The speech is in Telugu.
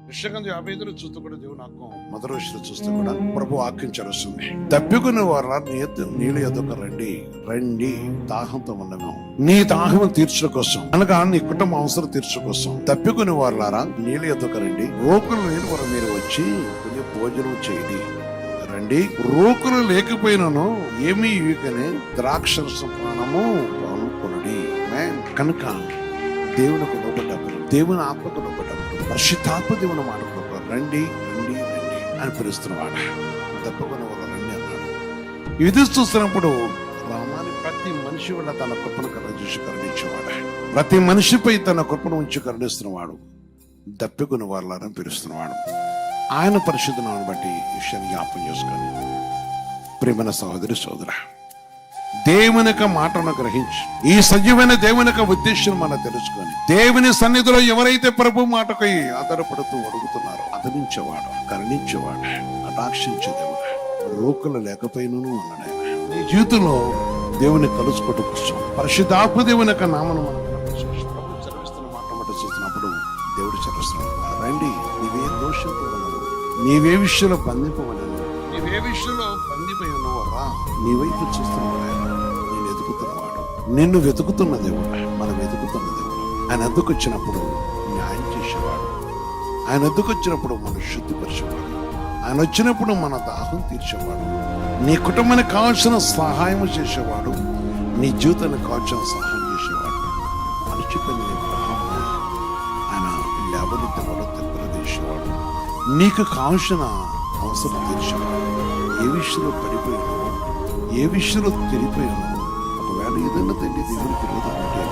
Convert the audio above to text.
యెషయా 55 చూస్తూ కూడా దేవుని వాక్యం మొదటి విషయంలో చూస్తూ కూడా ప్రభు వాక్యం చరుస్తుంది. తప్పికునే వారా నీళ్ళ యొద్దకు రండి, రండి దాహంతో ఉండము, నీ దాహం తీర్చడం కోసం అనగా నీ కుటుంబ అవసరం తీర్చడం కోసం తప్పికునే వారులారా నీళ్ళ యొద్దకు రండి, రోకులు లేని వారు మీరు వచ్చి కొంచెం భోజనం చేయండి. రండి, రోకులు లేకపోయినను ఏమీ ఇవికనే ద్రాక్షరసం ప్రాణము కొనుడి. కనుక దేవునికి లోబడ్డప్పుడు, దేవుని ఆత్మకు లోబడ్డప్పుడు, పరిశుద్ధాత్మ దేవుని మాట్లాడుకో రండి రండి రండి అని పిలుస్తున్నవాడు. తప్పకుండా ఒక రండి అన్నాడు. ఇది చూస్తున్నప్పుడు రామాని ప్రతి మనిషి వల్ల తన కృపను కరుణించి కరుణించేవాడు, ప్రతి మనిషిపై తన కృపను ఉంచి కరుణిస్తున్నవాడు, దప్పికుని వాళ్ళని పిలుస్తున్నవాడు. ఆయన పరిశుద్ధనాన్ని బట్టి విషయాన్ని జ్ఞాపం చేసుకొని ప్రేమైన సహోదరి సోదర, దేవుని యొక్క మాటను గ్రహించి ఈ సజీవైన దేవుని యొక్క ఉద్దేశం మనం తెలుసుకొని దేవుని సన్నిధిలో ఎవరైతే ప్రభు మాటకై ఆధారపడుతూ అడుగుతున్నారో ఆదరించేవాడు, కరుణించేవాడు, కటాక్షించే దేవుడు, రోకులు లేకపోయినను అన్నాడు. నీ జీవితంలో దేవుని కలుసుకోవడం కోసం పరిశుద్ధాత్మ దేవుని యొక్క నామను మనం ప్రభు చదివిస్తున్న మాట మాట చూస్తున్నప్పుడు దేవుడు చదివిస్తున్నాడు. రండి, నీవే దోషంతో ఉన్నావు, నీవే విషయంలో బంధింపబడను, నీవే విషయంలో బంధిపోయి ఉన్నావు రా, నీ వైపు చూస్తున్నావు, నేను వెతుకుతున్నవాడు, నిన్ను వెతుకుతున్న దేవుడు, మనం వెతుకుతున్న దేవుడు. ఆయన ఎద్దుకు వచ్చినప్పుడు న్యాయం చేసేవాడు, ఆయన ఎద్దుకు వచ్చినప్పుడు మనం శుద్ధిపరిచేవాడు, ఆయన వచ్చినప్పుడు మన దాహం తీర్చేవాడు, నీ కుటుంబానికి కావాల్సిన సహాయం చేసేవాడు, నీ జీవితానికి కావాల్సిన సహాయం చేసేవాడు. మనిషి పని ఆయన లేవనెత్తవాడు, తెప్పరదీసేవాడు, నీకు కావాల్సిన అవసరం తీర్చేవాడు. ఏ విషయంలో పడిపోయినావు, ఏ విషయంలో తిరిగిపోయినావు, ఒకవేళ ఏదైనా తండ్రి దేవునికి విరోధం ఉంటే